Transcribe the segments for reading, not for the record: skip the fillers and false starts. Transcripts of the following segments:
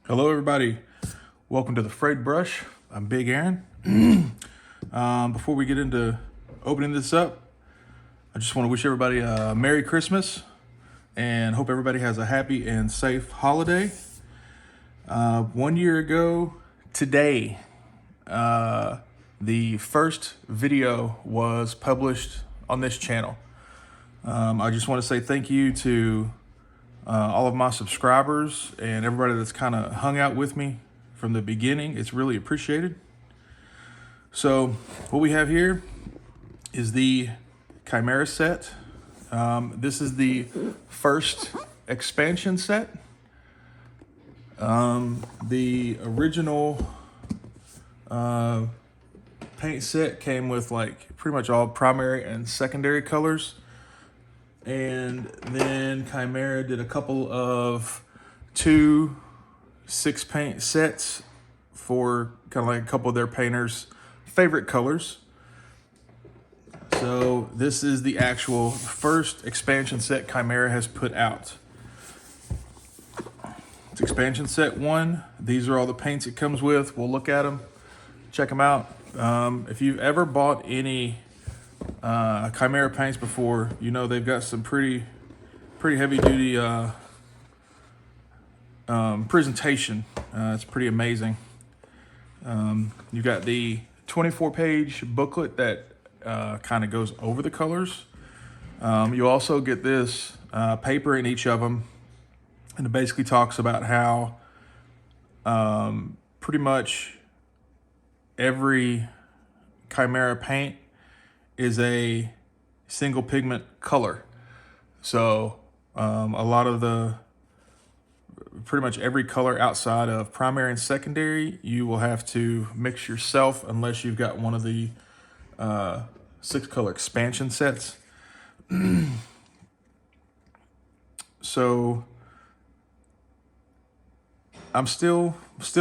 Hello everybody, welcome to the Frayed brush. I'm Big Aaron. Before we get into opening this up, I just want to wish everybody a Merry Christmas and hope everybody has a happy and safe holiday. 1 year ago today, the first video was published on this channel. I just want to say thank you to all of my subscribers and everybody that's kind of hung out with me from the beginning. It's really appreciated. So what we have here is the Kimera set. This is the first expansion set. The original paint set came with like pretty much all primary and secondary colors. And then Kimera did a couple of 2 6 paint sets for kind of like a couple of their painters' favorite colors. So this is the actual first expansion set Kimera has put out. It's expansion set 1. These are all the paints it comes with. We'll look at them, check them out. If you've ever bought any Kimera paints before, you know they've got some pretty heavy duty presentation. It's pretty amazing. You've got the 24-page booklet that kind of goes over the colors. You also get this paper in each of them, and it basically talks about how pretty much every Kimera paint is a single pigment color. So a lot of pretty much every color outside of primary and secondary, you will have to mix yourself unless you've got one of the 6 color expansion sets. So I'm still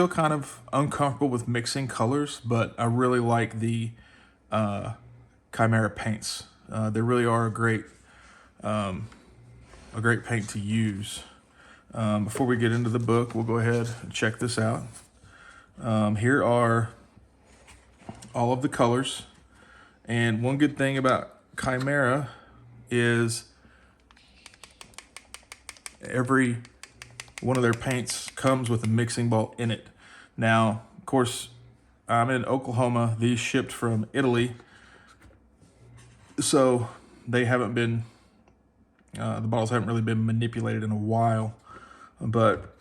kind of uncomfortable with mixing colors, but I really like the Kimera paints. They really are a great paint to use. Before we get into the book, we'll go ahead and check this out. Here are all of the colors. And one good thing about Kimera is every one of their paints comes with a mixing bowl in it. Now, of course, I'm in Oklahoma. These shipped from Italy. So they haven't been, the bottles haven't really been manipulated in a while. But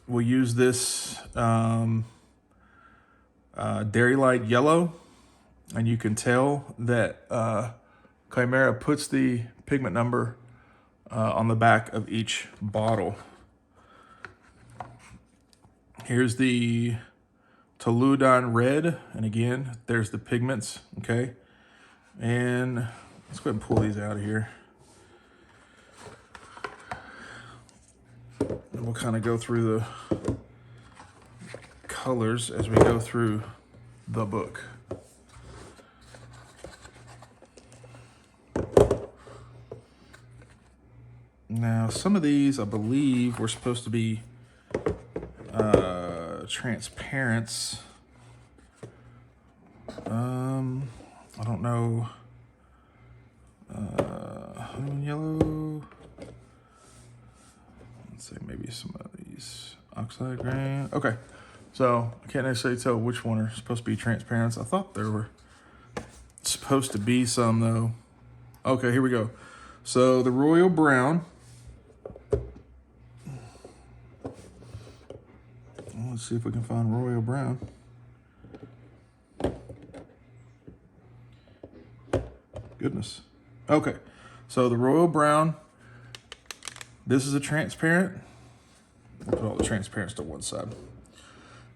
we'll use this Dairy Light Yellow, and you can tell that Kimera puts the pigment number on the back of each bottle. Here's the Tolu Done Red, and again, there's the pigments, okay? And let's go ahead and pull these out of here. And we'll kind of go through the colors as we go through the book. Now, some of these, I believe, were supposed to be transparents. I don't know. Honeymoon Yellow. Let's say maybe some of these Oxide Green. Okay, so I can't necessarily tell which one are supposed to be transparents. I thought there were supposed to be some though. Okay, here we go. So the Royal Brown. Let's see if we can find Royal Brown. Goodness. Okay, so the Royal Brown, this is a transparent. We'll put all the transparents to one side.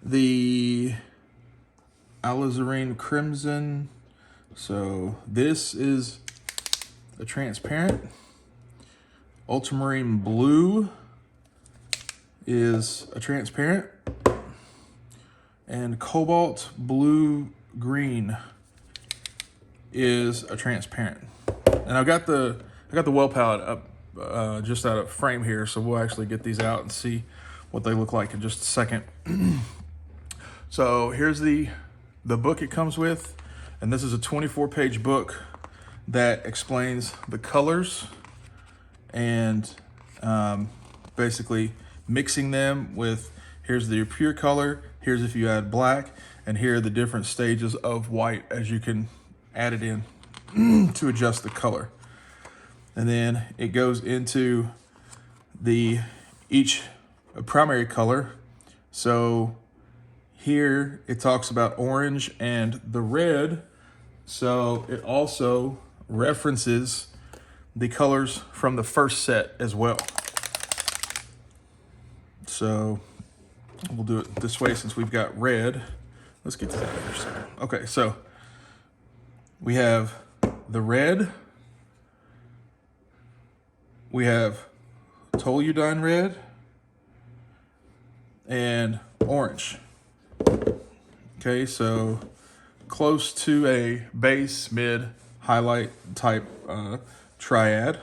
The lizarin Crimson, so this is a transparent. Ultramarine Blue is a transparent. And Cobalt Blue Green is a transparent. And I got the well palette up just out of frame here, so we'll actually get these out and see what they look like in just a second. So here's the book it comes with, and this is a 24-page book that explains the colors and basically mixing them with, here's the pure color, here's if you add black, and here are the different stages of white as you can add it in to adjust the color. And then it goes into each primary color. So here it talks about orange and the red. So it also references the colors from the first set as well. So we'll do it this way since we've got red. Let's get to that in a second. Okay, so we have the red. We have Tolu Done Red and orange. Okay, so close to a base, mid, highlight type triad.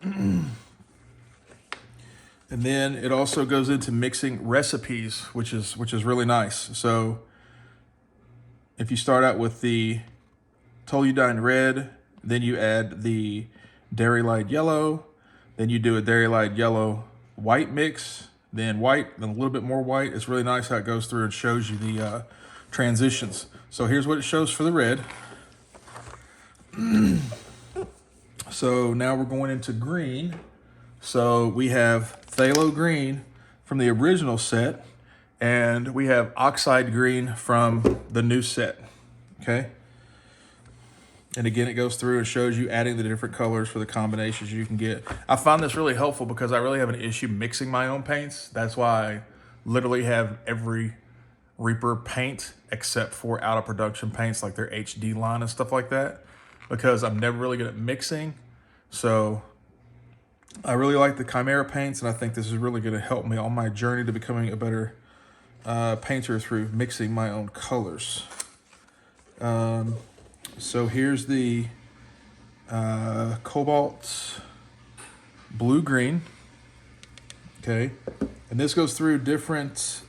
And then it also goes into mixing recipes, which is really nice. So if you start out with the Tolu Done Red, then you add the Dairy Light Yellow, then you do a Dairy Light Yellow white mix, then white, then a little bit more white. It's really nice how it goes through and shows you the transitions. So here's what it shows for the red. So now we're going into green. So we have Phthalo Green from the original set, and we have Oxide Green from the new set, okay? And again, it goes through and shows you adding the different colors for the combinations you can get. I find this really helpful because I really have an issue mixing my own paints. That's why I literally have every Reaper paint except for out of production paints like their HD line and stuff like that, because I'm never really good at mixing. So I really like the Kimera paints, and I think this is really going to help me on my journey to becoming a better painter through mixing my own colors. So here's the cobalt blue green, okay, and this goes through different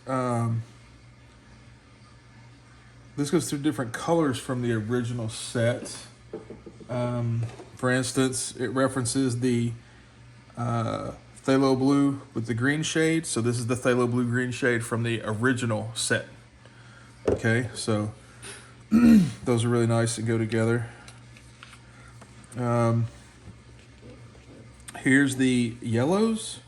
colors from the original set. For instance, it references the phthalo blue with the green shade. So this is the phthalo blue green shade from the original set. Okay, so those are really nice and go together. Here's the yellows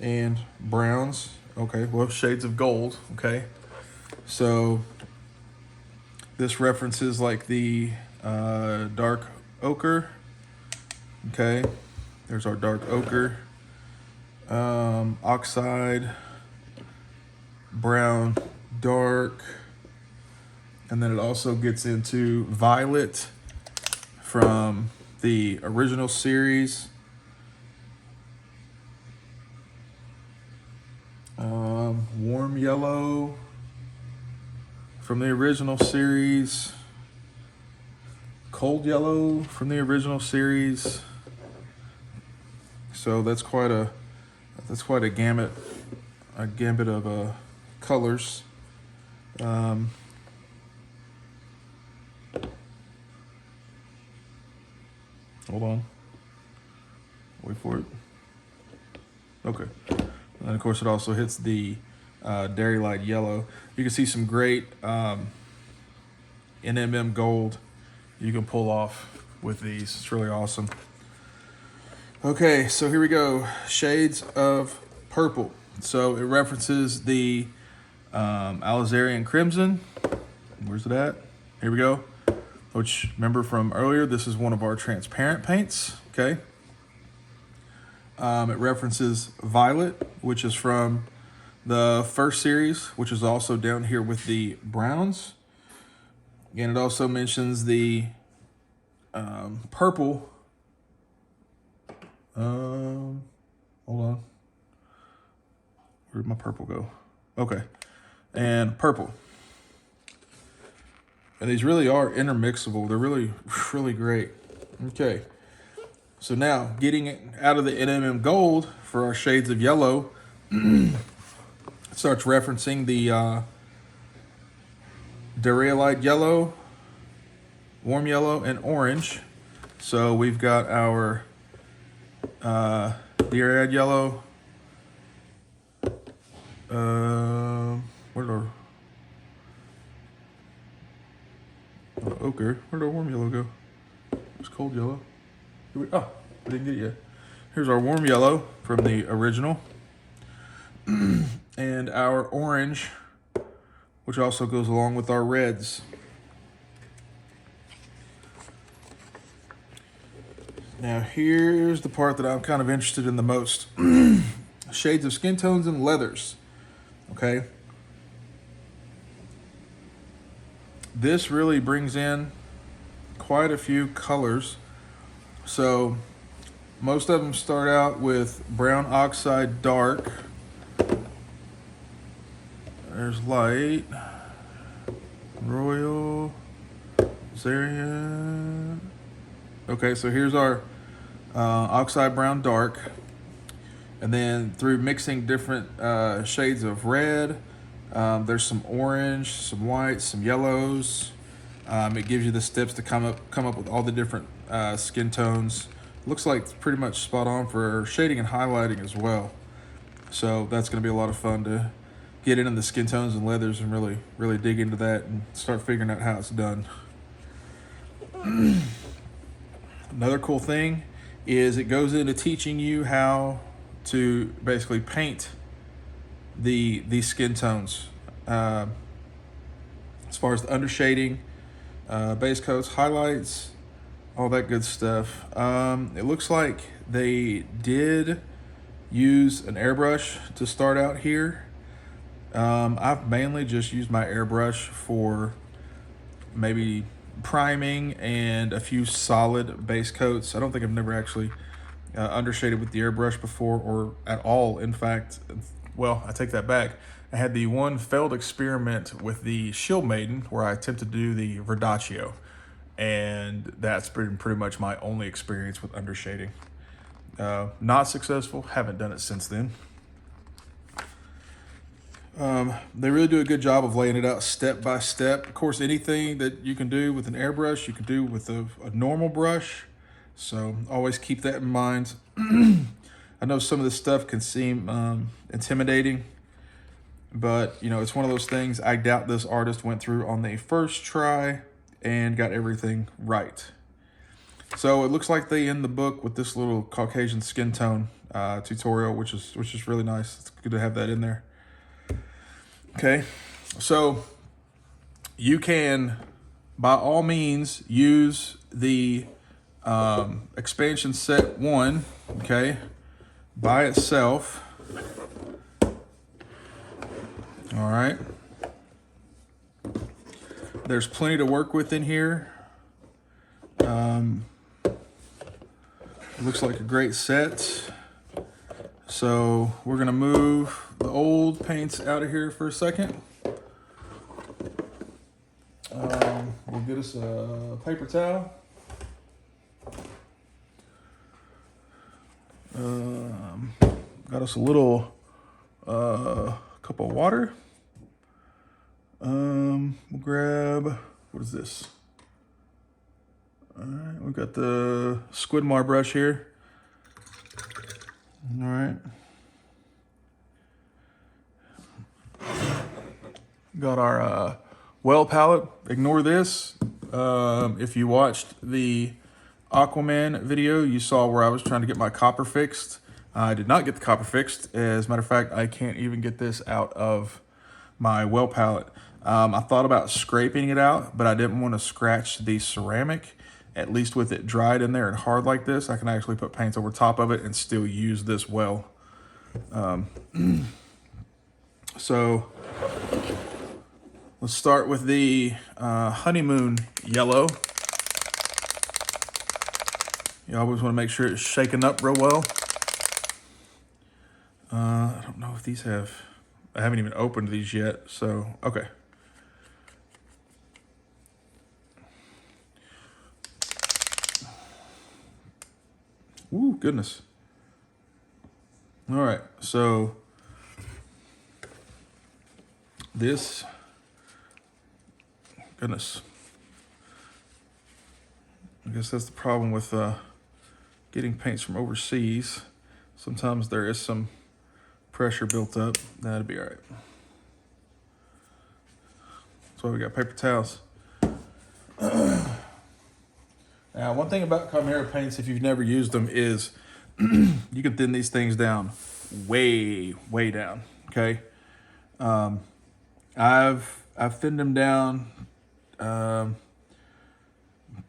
and browns. Okay, well, shades of gold. Okay, so this references like the dark ochre. Okay, there's our dark ochre, oxide, brown, dark, and then it also gets into violet from the original series, warm yellow from the original series, cold yellow from the original series. So that's quite a gambit of colors. Hold on. Wait for it. Okay. And of course it also hits the Dairy Light Yellow. You can see some great NMM gold you can pull off with these. It's really awesome. Okay, so here we go. Shades of purple. So it references the Alizarin Crimson. Where's it at? Here we go. Which, remember from earlier, this is one of our transparent paints, okay? It references Violet, which is from the first series, which is also down here with the browns. And it also mentions the purple. Hold on. Where'd my purple go? Okay. And purple. And these really are intermixable. They're really, really great. Okay. So now, getting it out of the NMM gold for our shades of yellow, It starts referencing the Oxide Yellow, Warm Yellow, and Orange. So we've got our Oxide Yellow. Where'd our ochre? Where'd our Warm Yellow go? It's Cold Yellow. We didn't get it yet. Here's our Warm Yellow from the original. And our Orange, which also goes along with our reds. Now here's the part that I'm kind of interested in the most. Shades of skin tones and leathers. Okay. This really brings in quite a few colors. So most of them start out with brown oxide dark. There's light, royal, lizarin. Okay, so here's our oxide brown dark. And then through mixing different shades of red, there's some orange, some whites, some yellows. It gives you the steps to come up with all the different skin tones. Looks like it's pretty much spot on for shading and highlighting as well. So that's going to be a lot of fun to get into the skin tones and leathers and really dig into that and start figuring out how it's done. Another cool thing is it goes into teaching you how to basically paint these skin tones. As far as the undershading, base coats, highlights, all that good stuff. It looks like they did use an airbrush to start out here. I've mainly just used my airbrush for maybe priming and a few solid base coats. I don't think I've never actually undershaded with the airbrush before, or at all. In fact, well, I take that back. I had the one failed experiment with the Shield Maiden where I attempted to do the Verdaccio, and that's been pretty much my only experience with undershading. Not successful, haven't done it since then. They really do a good job of laying it out step by step. Of course, anything that you can do with an airbrush, you can do with a normal brush. So always keep that in mind. I know some of this stuff can seem intimidating, but you know, it's one of those things I doubt this artist went through on the first try and got everything right. So it looks like they end the book with this little Caucasian skin tone tutorial, which is really nice. It's good to have that in there. Okay, so you can, by all means, use the expansion set 1, okay, by itself. All right. There's plenty to work with in here. Looks like a great set. So we're gonna move the old paints out of here for a second. We'll get us a paper towel. Got us a little cup of water. We'll grab, what is this? All right, we've got the Squidmar brush here. All right. Got our well palette. Ignore this. If you watched the Aquaman video, you saw where I was trying to get my copper fixed. I did not get the copper fixed. As a matter of fact, I can't even get this out of my well palette. I thought about scraping it out, but I didn't want to scratch the ceramic. At least with it dried in there and hard like this, I can actually put paints over top of it and still use this well. So let's start with the Honeymoon Yellow. You always want to make sure it's shaken up real well. I don't know if these have, I haven't even opened these yet, so, okay. Ooh, goodness. All right, so This, goodness, I guess that's the problem with getting paints from overseas. Sometimes there is some pressure built up. That'd be all right. That's why we got paper towels. Now, one thing about Kimera paints, if you've never used them, is you can thin these things down way down. Okay, I've thinned them down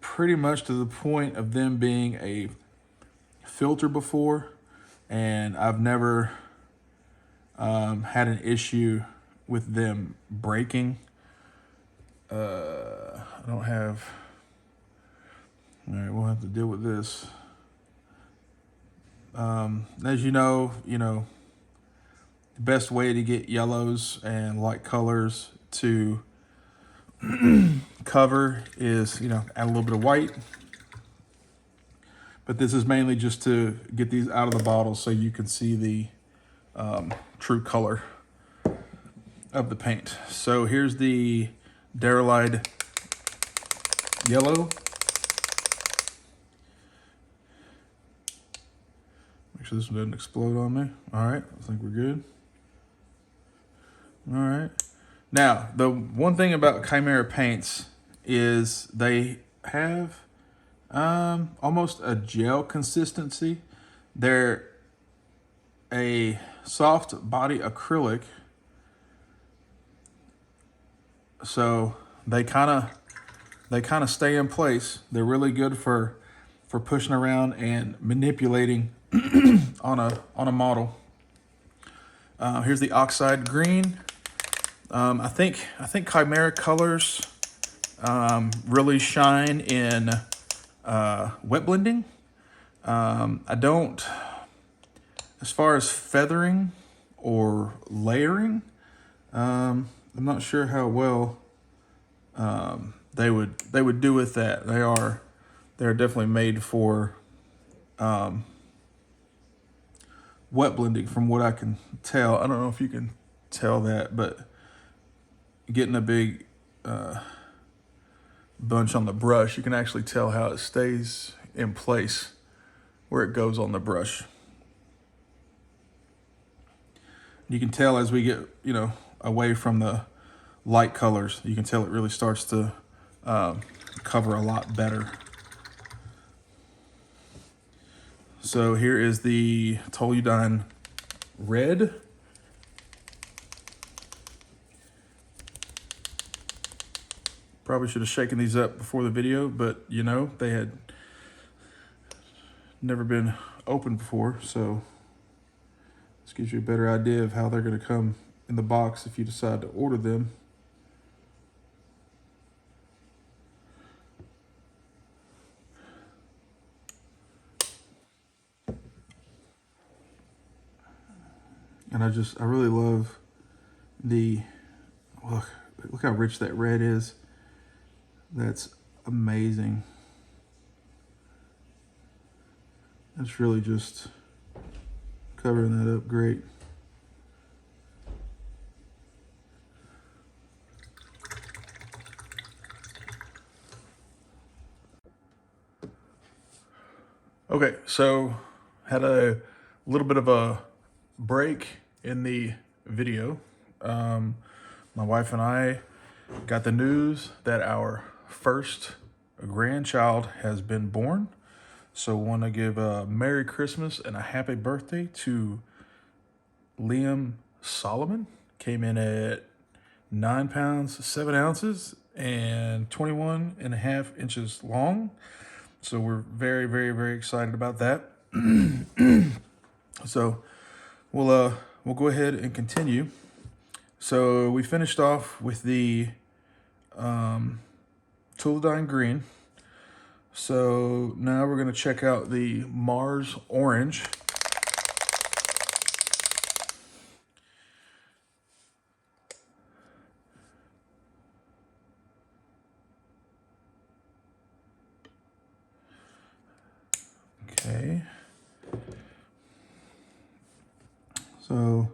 pretty much to the point of them being a filter before, and I've never had an issue with them breaking. I don't have. All right, we'll have to deal with this. As you know, the best way to get yellows and light colors to cover is, add a little bit of white. But this is mainly just to get these out of the bottle so you can see the true color of the paint. So here's the Derylide Yellow. Make sure this one doesn't explode on me. All right, I think we're good. All right. Now, the one thing about Kimera paints is they have almost a gel consistency. They're a soft body acrylic, so they kind of stay in place. They're really good for pushing around and manipulating on a model. Here's the Oxide Green. I think Kimera Kolors really shine in wet blending. I don't, as far as feathering or layering, I'm not sure how well they would do with that. They're definitely made for wet blending, from what I can tell. I don't know if you can tell that, but getting a big bunch on the brush, you can actually tell how it stays in place where it goes on the brush. You can tell as we get, away from the light colors, you can tell it really starts to cover a lot better. So here is the Tolu Done Red. Probably should have shaken these up before the video, but they had never been opened before, so this gives you a better idea of how they're going to come in the box if you decide to order them. And I really love the, look how rich that red is. That's amazing. That's really just covering that up great. Okay, so had a little bit of a break in the video. My wife and I got the news that our first grandchild has been born. So want to give a Merry Christmas and a Happy Birthday to Liam Solomon. Came in at 9 pounds, 7 ounces and 21.5 inches long. So we're very, very, very excited about that. So we'll go ahead and continue. So we finished off with the Tolu Done Green. So now we're going to check out the Mars Orange. Okay. So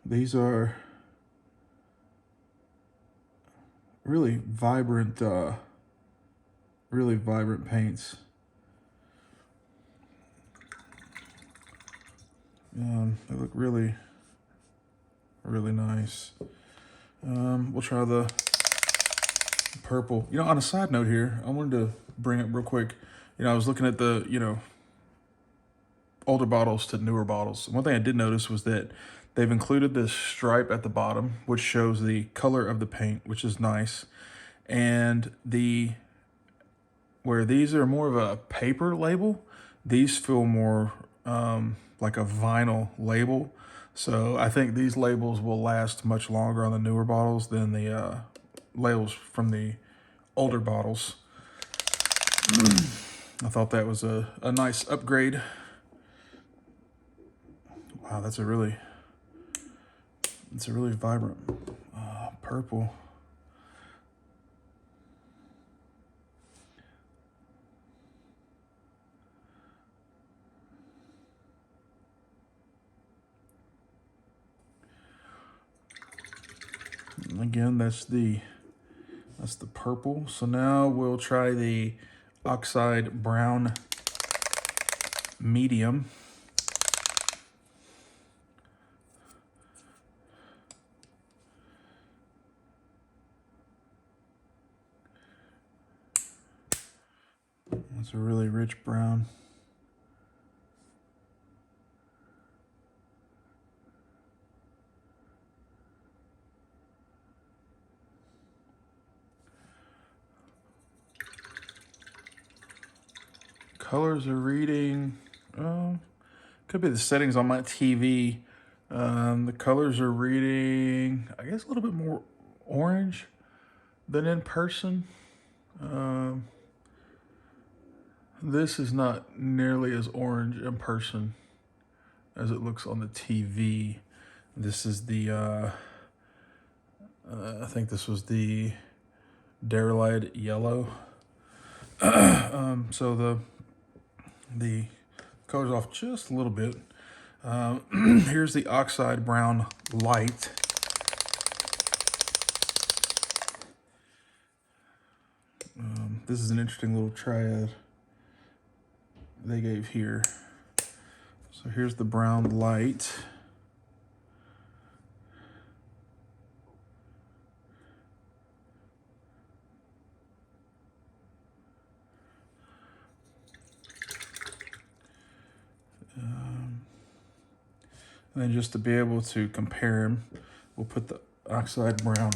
These are really vibrant paints. They look really nice. We'll try the purple. You know, on a side note here, I wanted to bring up real quick. You know, I was looking at the, you know, older bottles to newer bottles. One thing I did notice was that they've included this stripe at the bottom, which shows the color of the paint, which is nice. And where these are more of a paper label, these feel more like a vinyl label. So I think these labels will last much longer on the newer bottles than the labels from the older bottles. I thought that was a nice upgrade. Wow, it's a really vibrant purple. And again, that's the purple. So now we'll try the Oxide Brown medium. It's a really rich brown. Colors are reading, could be the settings on my TV. The colors are reading, I guess, a little bit more orange than in person. This is not nearly as orange in person as it looks on the TV. This is the, I think this was the Honeymoon Yellow. So the color's off just a little bit. Here's the Oxide Brown Light. This is an interesting little triad they gave here. So here's the brown light. And then just to be able to compare them, we'll put the Oxide Brown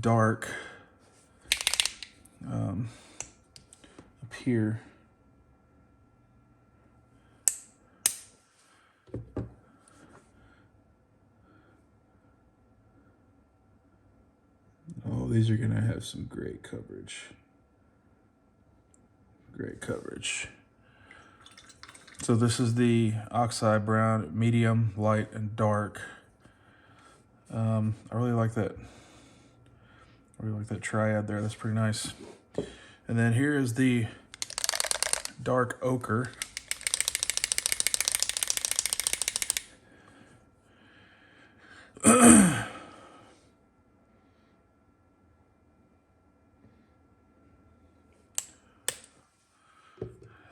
Dark up here. Oh, these are gonna have some great coverage. Great coverage. So this is the Oxide Brown, medium, light, and dark. I really like that. I really like that triad there. That's pretty nice. And then here is the dark ochre.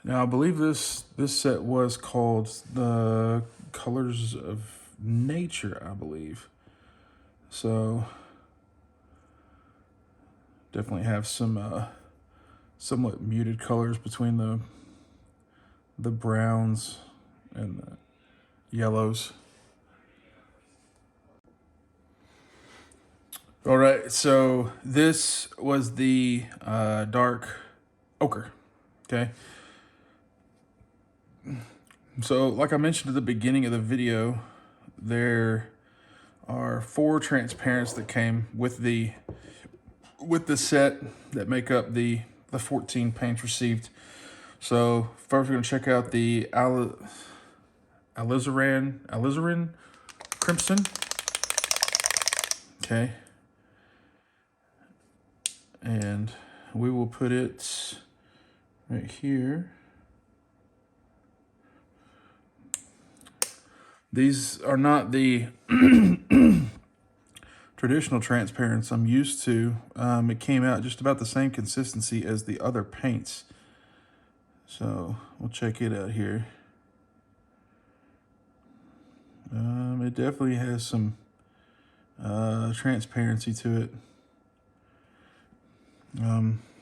Now, I believe this set was called the Colors of Nature, I believe. So definitely have some somewhat muted colors between the browns and the yellows. All right, so this was the dark ochre, okay? So like I mentioned at the beginning of the video, there are 4 transparents that came with the set that make up the 14 paints received. So first we're gonna check out the alizarin crimson. Okay. And we will put it right here. These are not the traditional transparents I'm used to. It came out just about the same consistency as the other paints. So we'll check it out here. It definitely has some transparency to it.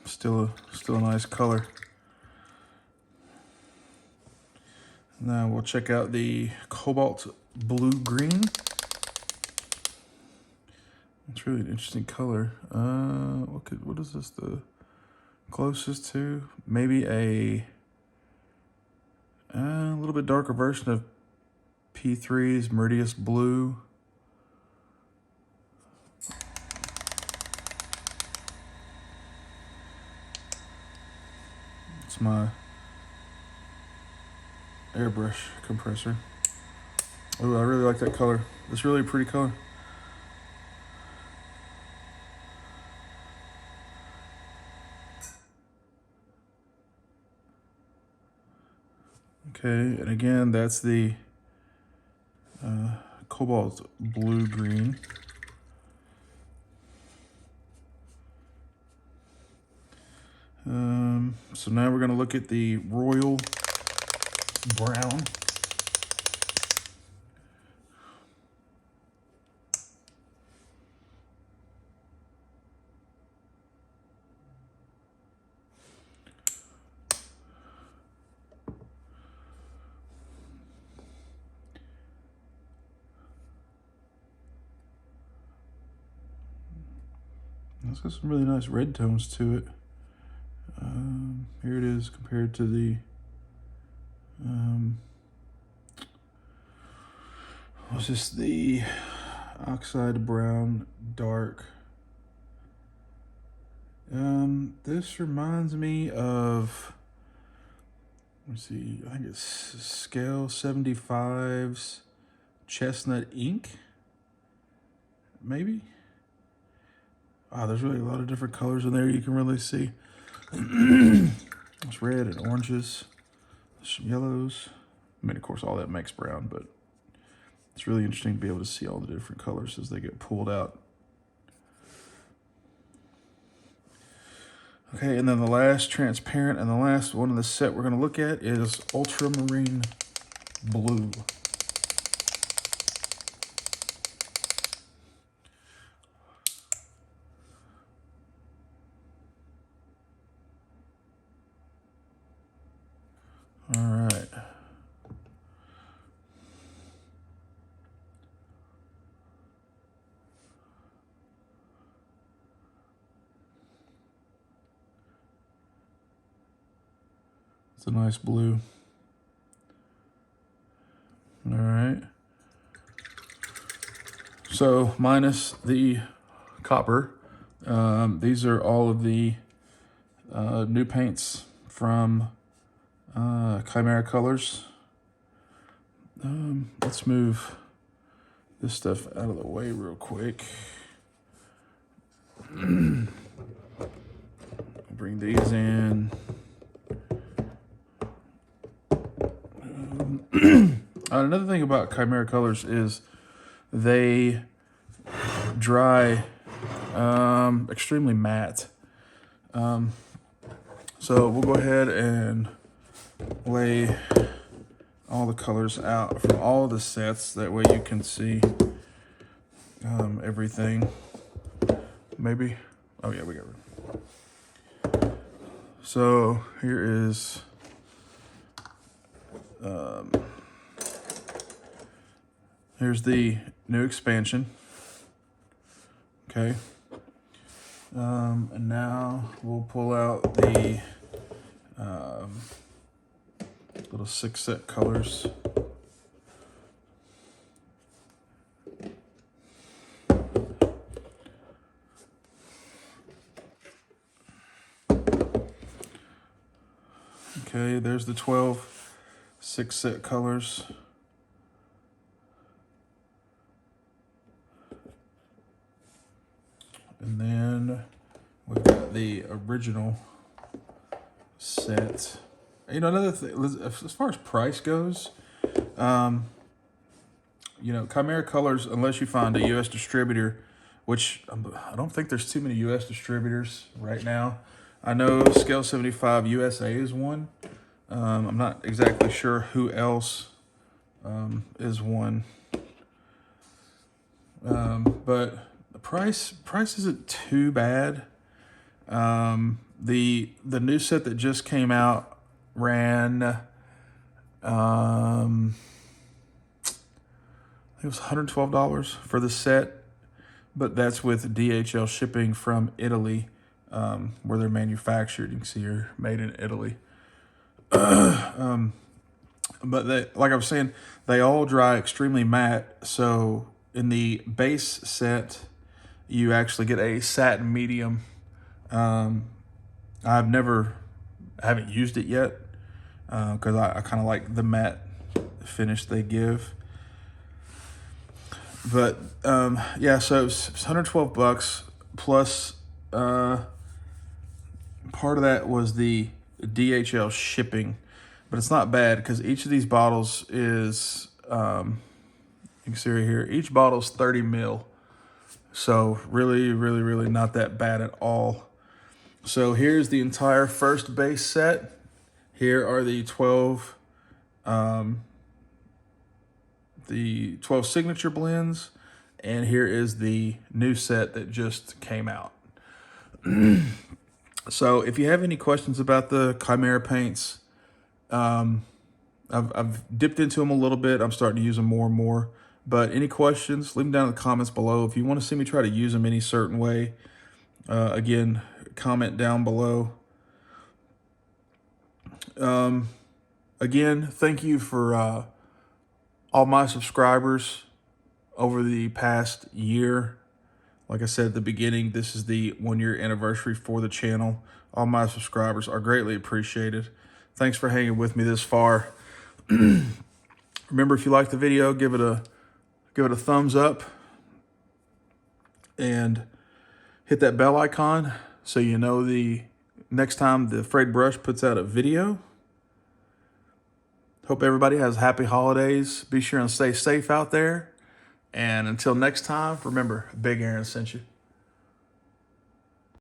Still a nice color. Now we'll check out the cobalt blue green. It's really an interesting color. What is this the closest to? Maybe a little bit darker version of P3's Meridius Blue. It's my airbrush compressor. Oh, I really like that color. It's really a pretty color. Okay, and again, that's the cobalt blue green. So now we're going to look at the royal brown. It's got some really nice red tones to it. Here it is compared to the what's this? The Oxide Brown Dark. This reminds me of, let me see, I think it's Scale 75's Chestnut Ink, maybe? Wow, there's really a lot of different colors in there you can really see. There's red and oranges, some yellows. I mean, of course, all that makes brown, but it's really interesting to be able to see all the different colors as they get pulled out. Okay, and then the last transparent and the last one in the set we're going to look at is ultramarine blue. All right. It's a nice blue. All right. So minus the copper, these are all of the new paints from Kimera Kolors. Let's move this stuff out of the way real quick. Bring these in. Another thing about Kimera Kolors is they dry extremely matte. So we'll go ahead and lay all the colors out from all the sets. That way you can see everything. Maybe. Oh yeah, we got it. So here is here's the new expansion. Okay. And now we'll pull out the little 6 set colors. Okay, there's the 12 6 set colors. And then we've got the original set. You know, another thing, as far as price goes, you know, Kimera Kolors, unless you find a U.S. distributor, which I don't think there's too many U.S. distributors right now. I know Scale 75 USA is one. I'm not exactly sure who else is one. But the price isn't too bad. The new set that just came out ran I think it was $112 for the set, but that's with DHL shipping from Italy, where they're manufactured. You can see here, made in Italy. But they, like I was saying, they all dry extremely matte. So in the base set, you actually get a satin medium. I haven't used it yet because I kind of like the matte finish they give. But yeah, so it's $112 plus part of that was the DHL shipping. But it's not bad because each of these bottles is, you can see right here, each bottle is 30 mil. So really, really, really not that bad at all. So here's the entire first base set. Here are the 12 signature blends. And here is the new set that just came out. So if you have any questions about the Kimera paints, I've dipped into them a little bit. I'm starting to use them more and more. But any questions, leave them down in the comments below. If you want to see me try to use them any certain way, again, comment down below. Again, thank you for all my subscribers over the past year. Like I said at the beginning, this is the 1-year anniversary for the channel. All my subscribers are greatly appreciated. Thanks for hanging with me this far. Remember, if you like the video, give it a thumbs up and hit that bell icon so you know the next time the Frayed brush puts out a video. Hope everybody has happy holidays. Be sure and stay safe out there. And until next time, remember, Big Aaron sent you.